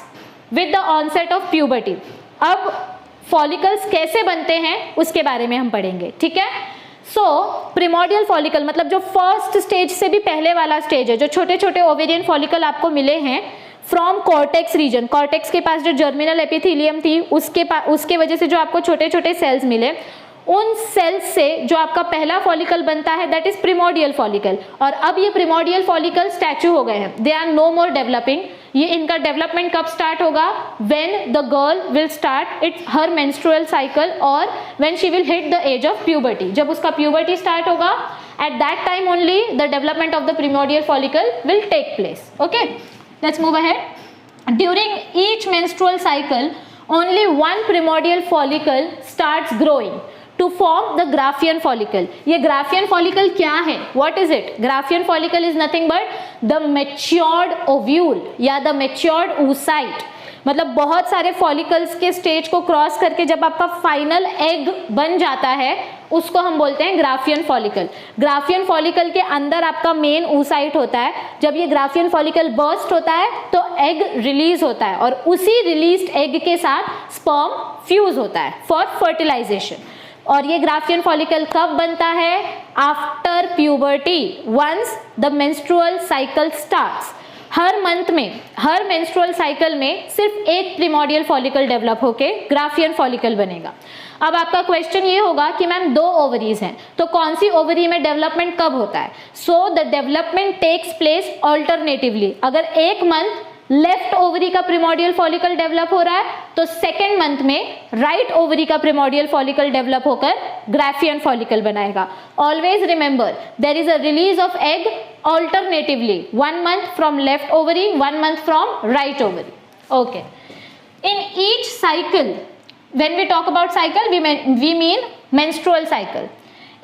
with the onset of puberty. अब follicles कैसे बनते हैं उसके बारे में हम पढ़ेंगे, ठीक है. सो प्रिमोडियल फॉलिकल मतलब जो फर्स्ट स्टेज से भी पहले वाला स्टेज है, जो छोटे छोटे ओवेरियन फॉलिकल आपको मिले हैं फ्रॉम कॉर्टेक्स रीजन, कॉर्टेक्स के पास जो जर्मिनल एपिथेलियम थी उसके वजह से जो आपको छोटे छोटे सेल्स मिले, उन सेल्स से जो आपका पहला फॉलिकल बनता है दैट इज प्रिमोडियल फॉलिकल। और अब ये प्रिमोडियल फॉलिकल स्टैचू हो गए हैं, they are no more developing. ये इनका डेवलपमेंट कब स्टार्ट होगा? When the girl will start its her menstrual cycle और when she will hit the age of puberty. जब उसका प्यूबर्टी स्टार्ट होगा, at that time only the development of the primordial follicle will take place. Okay, let's move ahead. During each menstrual cycle only one primordial follicle starts growing to form the Graafian follicle. ये Graafian follicle क्या है? What is it? Graafian follicle is nothing but the matured ovule या the matured oocyte। मतलब बहुत सारे फॉलिकल्स के स्टेज को क्रॉस करके जब आपका फाइनल एग बन जाता है उसको हम बोलते हैं ग्राफियन फॉलिकल। ग्राफियन फॉलिकल के अंदर आपका मेन oocyte होता है। जब ये ग्राफियन फॉलिकल बर्स्ट होता है तो एग रिलीज होता है और उसी रिलीज्ड एग के साथ स्पर्म फ्यूज होता है फॉर फर्टिलाइजेशन। और ये ग्राफियन फॉलिकल कब बनता है? After puberty, once the menstrual cycle starts. हर मंथ में, हर मेंस्ट्रुअल साइकिल में सिर्फ एक प्रिमोडियल फॉलिकल डेवलप होके ग्राफियन फॉलिकल बनेगा। अब आपका क्वेश्चन ये होगा कि मैम 2 ओवरीज हैं तो कौन सी ओवरी में डेवलपमेंट कब होता है? So the development takes place alternatively. अगर एक मंथ लेफ्ट ओवरी का प्रिमोडियल फॉलिकल डेवलप हो रहा है तो सेकेंड मंथ में राइट ओवरी का प्रिमोडियल फॉलिकल डेवलप होकर ग्राफियन फॉलिकल बनाएगा। Always remember there is a release of egg alternatively, 1 month from left ovary, 1 month from right ovary. Okay, in each cycle, when we talk about cycle we mean menstrual cycle.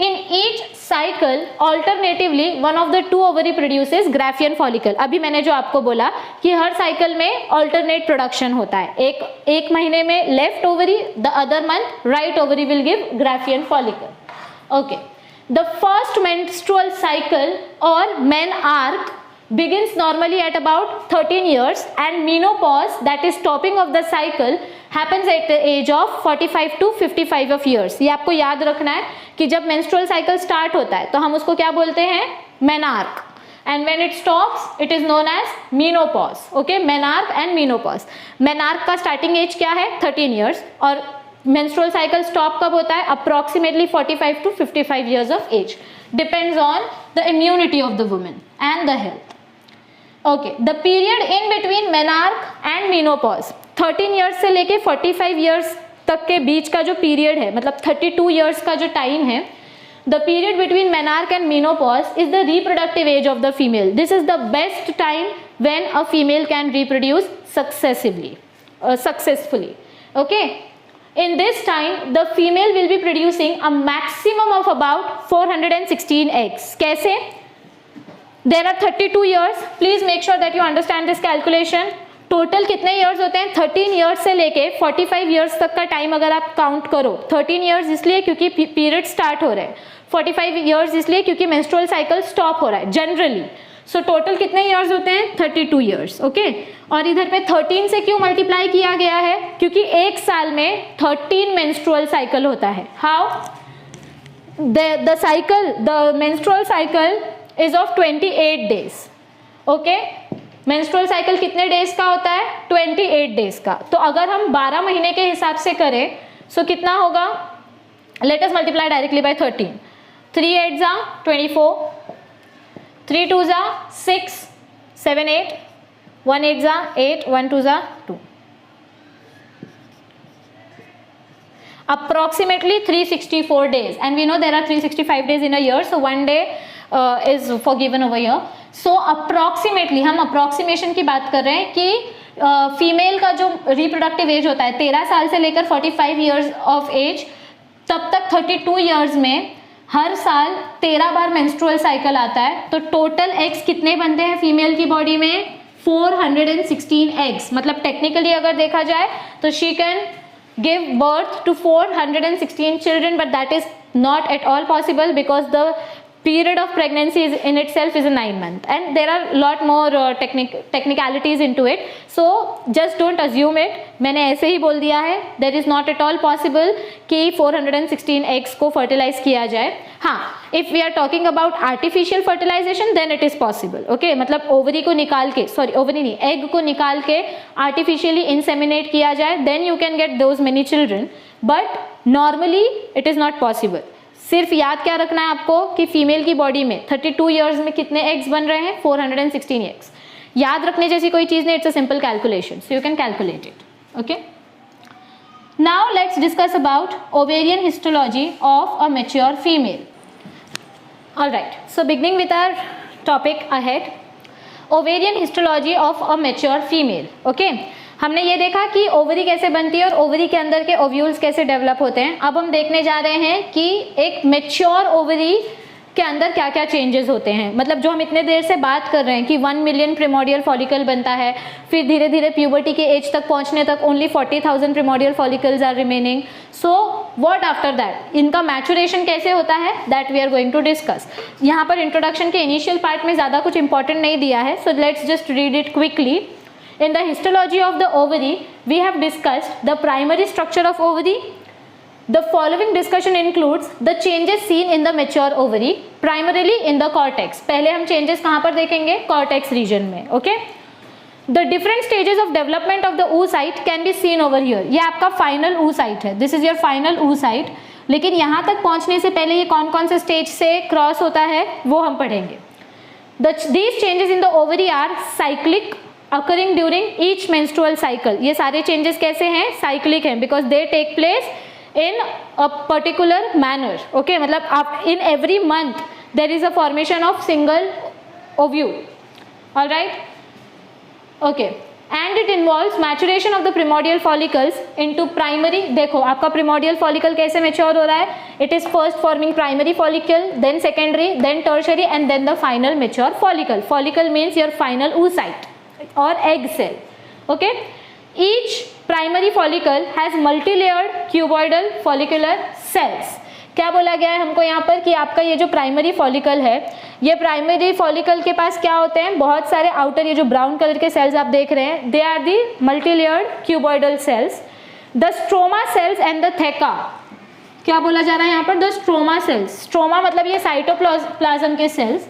In each cycle alternatively one of the 2 ovary produces Graafian follicle. अभी मैंने जो आपको बोला कि हर साइकिल में alternate production होता है, एक महीने में left ovary, the other month right ovary will give Graafian follicle. Okay, the first menstrual cycle or menarche begins normally at about 13 years and menopause, that is stopping of the cycle, happens at the age of 45 to 55 of years. ये आपको याद रखना है कि जब menstrual cycle start होता है तो हम उसको क्या बोलते हैं? menarche. And when it stops it is known as menopause. Okay, menarche and menopause. menarche का starting age क्या है? 13 years. और menstrual cycle stop कब होता है? approximately 45 to 55 years of age. Depends on the immunity of the woman and the health. Okay, the period in between menarche and menopause, 13 years से लेके 45 years तक के बीच का जो पीरियड है, मतलब 32 years का जो टाइम है, the period between menarche and menopause is the reproductive age of the female. This is the best time when a female can reproduce successfully. Okay, in this time the female will be producing a maximum of about 416 eggs. कैसे? There are 32 years. Please make sure that you understand this calculation. Total कितने ईयर्स होते हैं? 13 ईयर्स से लेके 45 ईयर्स तक का टाइम अगर आप काउंट करो, 13 ईयर्स इसलिए क्योंकि पीरियड स्टार्ट हो रहे हैं, 45 ईयर्स इसलिए क्योंकि मेंस्ट्रुअल साइकिल स्टॉप हो रहा है जनरली। सो टोटल कितने ईयर्स होते हैं? 32 ईयर्स। ओके, और इधर पे 13 से क्यों मल्टीप्लाई किया गया है? क्योंकि एक साल में 13 मेंस्ट्रुअल साइकिल होता है। How? The menstrual cycle is of 28 days. Okay, menstrual cycle कितने डेज का होता है? 28 डेज का। तो अगर हम 12 महीने के हिसाब से करें सो कितना होगा? Let us multiply directly by 13. 3 8s are 24, 3 2s are 6, 7 8, 1 8s are 8, 1 2s are 2. Approximately 364 days, and we know there are 365 days in a year, so 1 day is forgiven over here. So approximately, हम approximation की बात कर रहे हैं कि फीमेल का जो रिप्रोडक्टिव एज होता है 13 साल से लेकर 45 ईयर्स ऑफ एज तब तक 32 ईयर्स में हर साल 13 बार मेंस्ट्रुअल साइकिल आता है। तो टोटल एग्स कितने बनते हैं फीमेल की बॉडी में? 416 एग्स। मतलब टेक्निकली अगर देखा जाए तो she can give birth to 416 children, but that is not at all possible because the period of pregnancy is in itself is a 9 month, and there are lot more technicalities into it, so just don't assume it. मैंने ऐसे ही बोल दिया है, there is not at all possible कि 416 eggs को fertilize किया जाए. हाँ, if we are talking about artificial fertilization then it is possible. Okay, मतलब ओवरी को निकाल के, सॉरी ओवरी नहीं, एग को निकाल के artificially inseminate किया जाए, then you can get those many children, but normally it is not possible. सिर्फ याद क्या रखना है आपको कि फीमेल की बॉडी में 32 इयर्स में कितने एग्स बन रहे हैं, 416 एग्स. याद रखने जैसी कोई चीज़ नहीं, it's a simple calculation, so you can calculate it. Okay, now let's discuss about ovarian histology of a mature female. Alright, so beginning with our topic ahead, ovarian histology of a mature female. Okay, हमने ये देखा कि ओवरी कैसे बनती है और ओवरी के अंदर के ओव्यूल्स कैसे डेवलप होते हैं. अब हम देखने जा रहे हैं कि एक मैच्योर ओवरी के अंदर क्या क्या चेंजेस होते हैं. मतलब जो हम इतने देर से बात कर रहे हैं कि 1 मिलियन प्रिमोडियल फॉलिकल बनता है, फिर धीरे धीरे प्यूबर्टी के एज तक पहुंचने तक only 40,000 primordial follicles are remaining. So what after that, इनका मैचुरेशन कैसे होता है, that we are going to discuss. यहाँ पर इंट्रोडक्शन के इनिशियल पार्ट में ज़्यादा कुछ इंपॉर्टेंट नहीं दिया है, so let's just read it quickly. In the histology of the ovary, we have discussed the primary structure of ovary. The following discussion includes the changes seen in the mature ovary, primarily in the cortex. पहले हम changes कहाँ पर देखेंगे, cortex region में. Okay? The different stages of development of the oocyte can be seen over here. ये आपका final oocyte है. This is your final oocyte. लेकिन यहाँ तक पहुँचने से पहले ये कौन कौन से stage से cross होता है वो हम पढ़ेंगे. These changes in the ovary are cyclic, occurring during each menstrual cycle. ये सारे changes कैसे हैं, cyclic हैं, because they take place in a particular manner. Okay, मतलब आप in every month there is a formation of single ovule. All right? Okay, and it involves maturation of the primordial follicles into primary. देखो आपका primordial follicle कैसे mature हो रहा है, it is first forming primary follicle, then secondary, then tertiary, and then the final mature follicle. Follicle means your final oocyte or egg cell. Okay, each primary follicle has multi-layered cuboidal follicular cells. क्या बोला गया है हमको यहाँ पर कि आपका ये जो प्राइमरी फॉलिकल है, ये प्राइमरी फॉलिकल के पास क्या होते हैं, बहुत सारे आउटर ये जो ब्राउन कलर के सेल्स आप देख रहे हैं, they are the multilayered cuboidal cells. The stroma cells and the theca, क्या बोला जा रहा है यहाँ पर, द स्ट्रोमा सेल्स. स्ट्रोमा मतलब ये साइटोप्लाज्म के cells.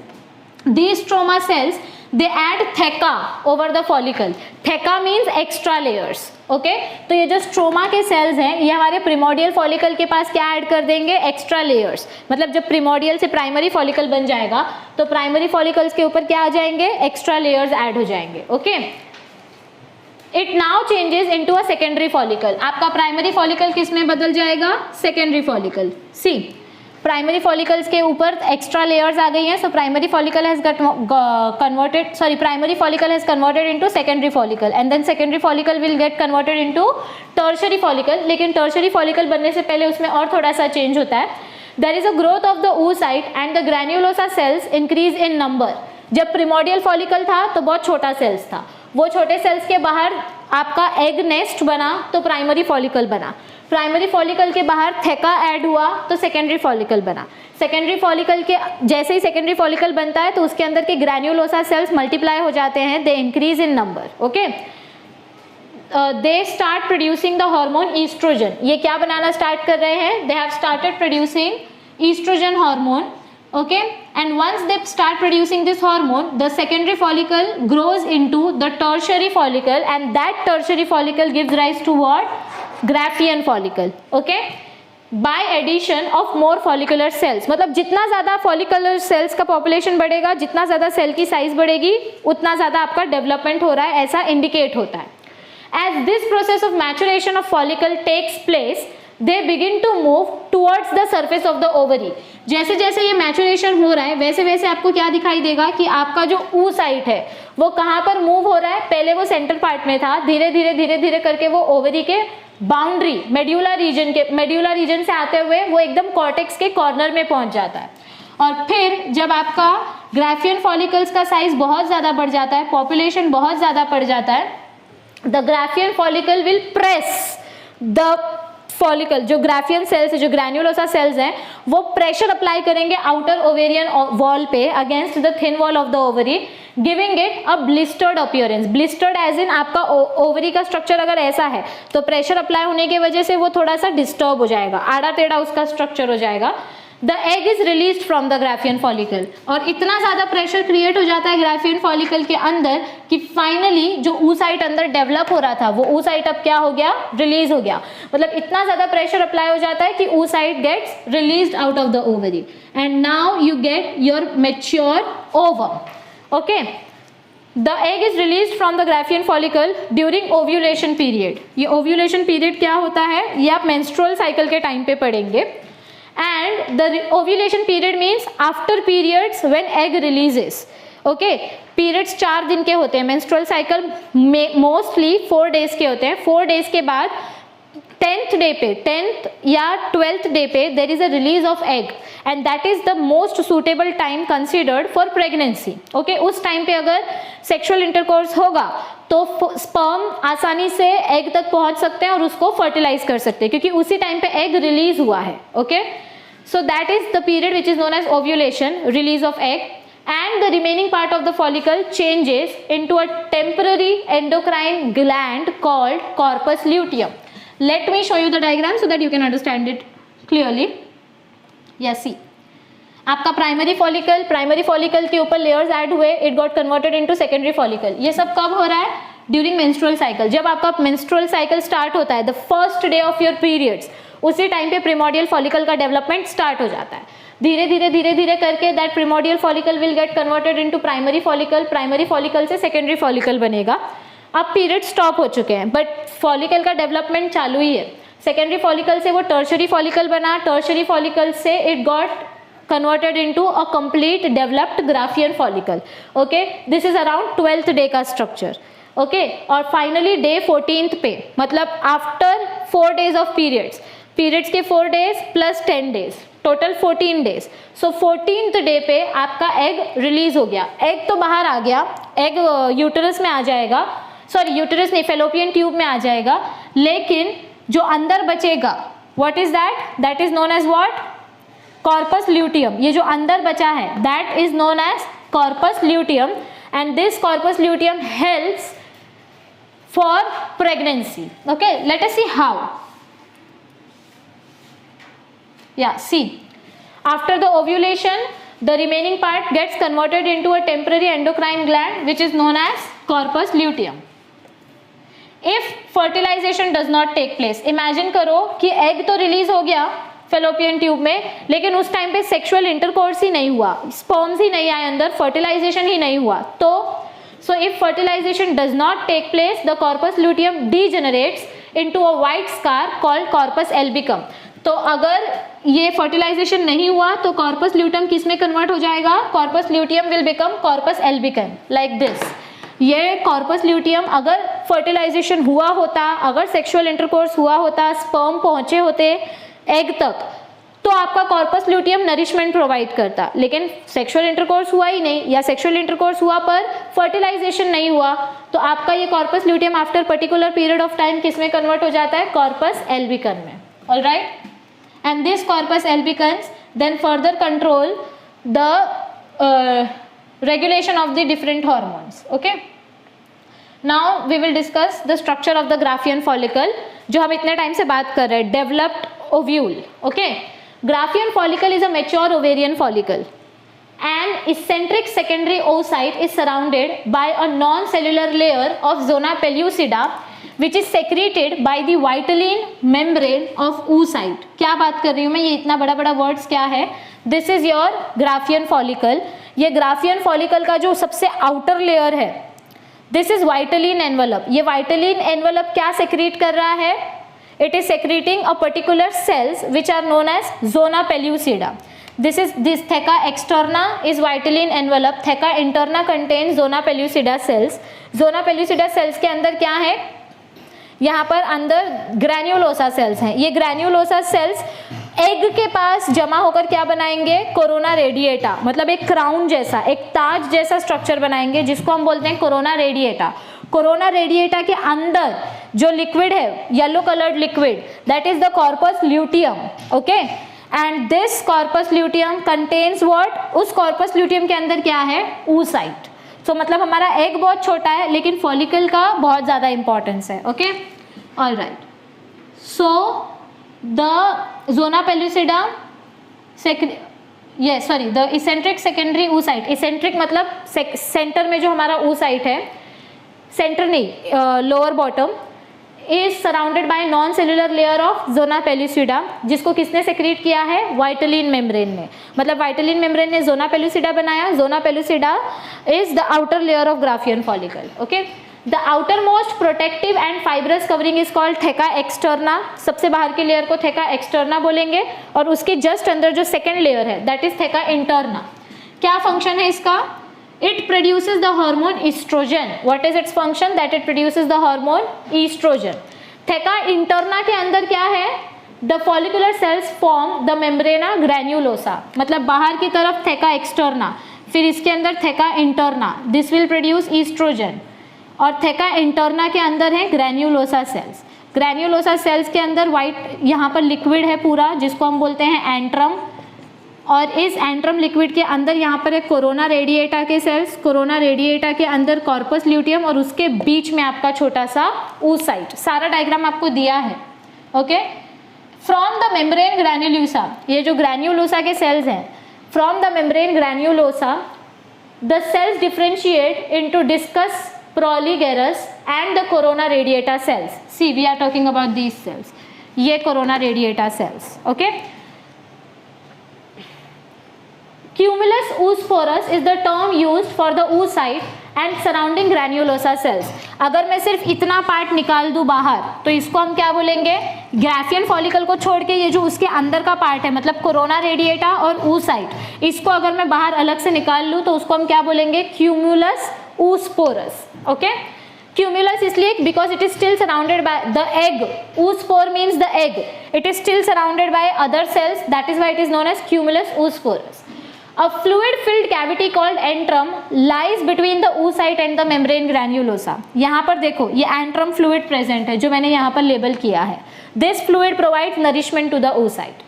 The stroma cells they add theca over the follicle. Theca means extra layers. Okay, तो ये जो स्ट्रोमा के सेल्स हैं ये हमारे प्रिमोडियल फॉलिकल के पास क्या ऐड कर देंगे, एक्स्ट्रा लेयर्स. मतलब जब प्रिमोडियल से प्राइमरी फॉलिकल बन जाएगा तो प्राइमरी फॉलिकल्स के ऊपर क्या आ जाएंगे, एक्स्ट्रा लेयर्स ऐड हो जाएंगे. Okay, it now changes into a secondary follicle. आपका प्राइमरी फॉलिकल किस में बदल जाएगा, secondary follicle. See, primary follicles के ऊपर एक्स्ट्रा लेयर्स आ गई हैं, so primary follicle has converted, sorry primary follicle has converted into secondary follicle, and then secondary follicle will get converted into tertiary follicle. लेकिन टर्शरी फॉलिकल बनने से पहले उसमें और थोड़ा सा चेंज होता है. There is a growth of the oocyte and the granulosa cells increase in number. जब प्रिमोडियल फॉलिकल था तो बहुत छोटा सेल्स था, वो छोटे सेल्स के बाहर आपका एग नेस्ट बना तो प्राइमरी फॉलिकल बना. प्राइमरी फॉलिकल के बाहर थेका ऐड हुआ तो सेकेंडरी फॉलिकल बना. सेकेंडरी फॉलिकल के जैसे ही सेकेंडरी फॉलिकल बनता है तो उसके अंदर के ग्रैन्युलोसा सेल्स मल्टीप्लाई हो जाते हैं, they increase in number. Okay, they start producing the hormone oestrogen. ये क्या बनाना स्टार्ट कर रहे हैं, they have started producing oestrogen hormone. Okay, and once they start producing this hormone, the secondary follicle grows into the tertiary follicle, and that tertiary follicle gives rise to what, Graafian follicle. Okay, by addition of more follicular cells. मतलब जितना ज़्यादा follicular cells का population बढ़ेगा, जितना ज़्यादा सेल की साइज बढ़ेगी, उतना ज़्यादा आपका डेवलपमेंट हो रहा है, ऐसा इंडिकेट होता है. As this process of maturation of follicle takes place, they begin to move towards the surface of the ovary. जैसे जैसे ये मैचुरेशन हो रहा है वैसे वैसे आपको क्या दिखाई देगा कि आपका जो oocyte है वो कहाँ पर मूव हो रहा है. पहले वो सेंटर पार्ट में था, धीरे धीरे करके वो ओवरी के बाउंड्री मेड्यूलर रीजन से आते हुए वो एकदम कॉर्टेक्स के कॉर्नर में पहुंच जाता है. और फिर जब आपका ग्राफियन फॉलिकल्स का साइज बहुत ज़्यादा बढ़ जाता है, पॉपुलेशन बहुत ज़्यादा बढ़ जाता है, the Graafian follicle will press the follicle, जो ग्राफियन सेल्स है, जो ग्रैन्युलोसा सेल्स हैं, वो प्रेशर अप्लाई करेंगे आउटर ओवेरियन वॉल पे against the thin wall of the ovary, giving it a blistered appearance. Blistered as in आपका ओवरी का स्ट्रक्चर अगर ऐसा है तो प्रेशर अप्लाई होने की वजह से वो थोड़ा सा डिस्टर्ब हो जाएगा, आड़ा टेढ़ा उसका स्ट्रक्चर हो जाएगा। The egg is release from the Graafian follicle, और इतना ज्यादा प्रेशर क्रिएट हो जाता है ग्राफियन फॉलिकल के अंदर कि फाइनली जो oocyte अंदर डेवलप हो रहा था वो oocyte अब क्या हो गया, रिलीज हो गया। मतलब इतना ज्यादा प्रेशर अप्लाई हो जाता है कि oocyte gets released out of the ovary and now you get your mature ovum. Okay, the egg is release from the Graafian follicle during ovulation period. ये ओव्यूलेशन पीरियड क्या होता है, ये आप मेंस्ट्रुअल साइकिल के टाइम पे पढ़ेंगे। And the ovulation period means after periods when egg releases. Okay, periods 4 दिन के होते हैं, menstrual cycle mostly 4 days के होते हैं। 4 days के बाद 10th day पे, 10th या 12th day पे there is a release of egg and that is the most suitable time considered for pregnancy. Okay, उस टाइम पे अगर sexual intercourse होगा तो sperm आसानी से egg तक पहुंच सकते हैं और उसको fertilize कर सकते हैं क्योंकि उसी टाइम पे egg release हुआ है। Okay, so that is the period which is known as ovulation, release of egg, and the remaining part of the follicle changes into a temporary endocrine gland called corpus luteum. Let me show you the diagram so that you can understand it clearly. Yes, see. आपका प्राइमरी फॉलिकल के ऊपर लेयर्स ऐड हुए, it got converted into secondary follicle. ये सब कब हो रहा है, ड्यूरिंग मेंस्ट्रुअल साइकिल। जब आपका मेंस्ट्रुअल साइकिल स्टार्ट होता है, the first day of your periods, उसी टाइम पे प्रिमोडियल फॉलिकल का डेवलपमेंट स्टार्ट हो जाता है। धीरे धीरे करके that primordial follicle will get converted into primary follicle, primary follicle से सेकेंडरी फॉलिकल बनेगा। अब पीरियड स्टॉप हो चुके हैं बट फॉलिकल का डेवलपमेंट चालू ही है। सेकेंडरी फॉलिकल से वो टर्शरी फॉलिकल बना, टर्शरी फॉलिकल से it got converted into a complete developed graphian follicle. Okay, this is around 12th day का structure. Okay, और finally day 14th पे, मतलब after 4 days of periods के 4 days plus 10 days, total 14 days. So 14th day पे आपका egg release हो गया, egg तो बाहर आ गया, egg यूटरस में आ जाएगा, सॉरी यूटरस नहीं, फेलोपियन ट्यूब में आ जाएगा, लेकिन जो अंदर बचेगा what is that? That is known as what? Corpus luteum. ये जो अंदर बचा है that is known as corpus luteum and this corpus luteum helps for pregnancy. Okay, let us see how. या see, after the ovulation the remaining part gets converted into a temporary endocrine gland which is known as corpus luteum. If fertilization does not take place, imagine करो कि egg तो रिलीज हो गया फेलोपियन ट्यूब में, लेकिन उस टाइम पे सेक्सुअल इंटरकोर्स ही नहीं हुआ, स्पर्म्स ही नहीं आए अंदर, फर्टिलाइजेशन ही नहीं हुआ, तो so if fertilization does not take place the corpus luteum degenerates into a white scar called corpus albicans. तो अगर ये फर्टिलाइजेशन नहीं हुआ तो कॉर्पस ल्यूटियम किस में कन्वर्ट हो जाएगा, corpus luteum will become corpus albicans like this. ये कॉर्पस ल्यूटियम अगर फर्टिलाइजेशन हुआ होता, अगर सेक्सुअल इंटरकोर्स हुआ होता, स्पर्म पहुंचे होते एग तक, तो आपका कॉर्पस ल्यूटियम नरिशमेंट प्रोवाइड करता, लेकिन सेक्सुअल इंटरकोर्स हुआ ही नहीं या सेक्सुअल इंटरकोर्स हुआ पर फर्टिलाइजेशन नहीं हुआ, तो आपका ये corpus luteum after particular period of time किस में कन्वर्ट हो जाता है, कॉर्पस एल्बिकम में। Alright, and this corpus albicans then further control the regulation of the different hormones. Okay, now we will discuss the structure of the Graafian follicle, जो हम इतने टाइम से बात कर रहे हैं, developed ovule. Okay, graphian follicle is a mature ovarian follicle. An eccentric secondary oocyte is surrounded by a non-cellular layer of zona pellucida which is secreted by the vitelline membrane of oocyte. क्या बात कर रही हूँ मैं, ये इतना बड़ा बड़ा वर्ड्स क्या है। This is your graphian follicle. ये graphian follicle का जो सबसे outer layer है, this is vitelline envelope. ये vitelline envelope क्या secrete कर रहा है, it is secreting a particular cells which are known as zona pellucida. This theca externa is vitelline envelope, theca interna contains zona pellucida cells. zona pellucida cells के अंदर क्या है, यहाँ पर अंदर ग्रैन्युलोसा सेल्स हैं। ये ग्रैन्युलोसा सेल्स एग के पास जमा होकर क्या बनाएंगे, कोरोना रेडिएटा, मतलब एक क्राउन जैसा, एक ताज जैसा स्ट्रक्चर बनाएंगे जिसको हम बोलते हैं कोरोना रेडिएटा। कोरोना रेडिएटा के अंदर जो लिक्विड है, yellow coloured liquid, that is the corpus luteum, okay. And this corpus luteum contains what, उस कॉर्पस ल्यूटियम के अंदर क्या है, oocyte। सो मतलब हमारा एग बहुत छोटा है लेकिन फॉलिकल का बहुत ज्यादा इंपॉर्टेंस है, okay. Alright, so the zona pellucida the eccentric secondary oocyte, eccentric मतलब सेंटर में जो हमारा oocyte है, सेंटर नहीं, lower bottom, is surrounded by non cellular layer of zona pellucida, जिसको किसने सेक्रेट किया है, वाइटलिन मेम्ब्रेन ने। मतलब वाइटलिन मेम्ब्रेन ने ज़ोना पेलुसिडा बनाया। Zona pellucida is the outer layer of Graafian follicle, okay. The outer most protective and fibrous covering is called थेका externa, सबसे बाहर की लेयर को थेका एक्सटर्ना बोलेंगे, और उसके जस्ट अंदर जो सेकेंड लेयर है दैट इज थेका इंटरना। क्या फंक्शन है इसका, it produces the hormone estrogen. What is its function? That it produces the hormone estrogen. Theca interna के अंदर क्या है, the follicular cells form the membrana granulosa, मतलब बाहर की तरफ theca externa, फिर इसके अंदर theca interna, this will produce estrogen। और theca interna के अंदर है granulosa cells। granulosa cells के अंदर white यहाँ पर लिक्विड है पूरा, जिसको हम बोलते हैं एंट्रम, और इस एंट्रम लिक्विड के अंदर यहाँ पर है कोरोना रेडिएटा के सेल्स, कोरोना रेडिएटा के अंदर कॉर्पस ल्यूटियम, और उसके बीच में आपका छोटा सा oocyte। सारा डायग्राम आपको दिया है, okay. From the membrane granulosa, ये जो ग्रैन्युलोसा के सेल्स हैं, from the membrane granulosa the cells differentiate into discus proligerus and the corona radiata cells. See we are talking about these cells, ये corona radiata cells, okay. Cumulus oosporus is the term used for the oocyte and surrounding granulosa cells। अगर मैं सिर्फ इतना पार्ट निकाल दूं बाहर तो इसको हम क्या बोलेंगे, ग्राफियन फॉलिकल को छोड़ के ये जो उसके अंदर का पार्ट है, मतलब कोरोना रेडिएटा और oocyte, इसको अगर मैं बाहर अलग से निकाल लूं तो उसको हम क्या बोलेंगे, क्यूमुलस oosporus, ओके। Cumulus इसलिए because it is still surrounded by the egg, oospore means the egg, it is still surrounded by other cells, that is why it is known as cumulus oosporus। A fluid-filled cavity called antrum lies between the oocyte and the membrane granulosa। यहाँ पर देखो ये antrum fluid present है जो मैंने यहाँ पर लेबल किया है। This fluid provides nourishment to the oocyte।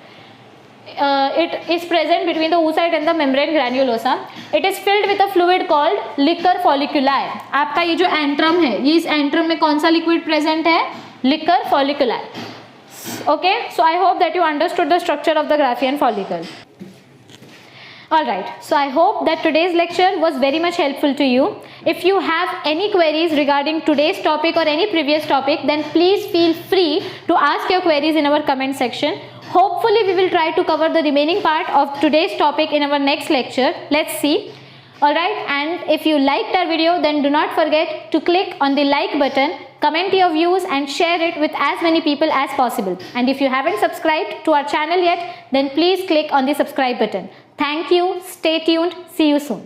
It is present between the oocyte and the membrane granulosa। It is filled with a fluid called liquor folliculi। आपका ये जो antrum है, ये इस antrum में कौन सा liquid present है, liquor folliculi। Okay, so I hope that you understood the structure of the Graafian follicle। Alright, so I hope that today's lecture was very much helpful to you. If you have any queries regarding today's topic or any previous topic, then please feel free to ask your queries in our comment section. Hopefully we will try to cover the remaining part of today's topic in our next lecture. Let's see. Alright, and if you liked our video, then do not forget to click on the like button, comment your views and share it with as many people as possible. And if you haven't subscribed to our channel yet, then please click on the subscribe button. Thank you. Stay tuned. See you soon.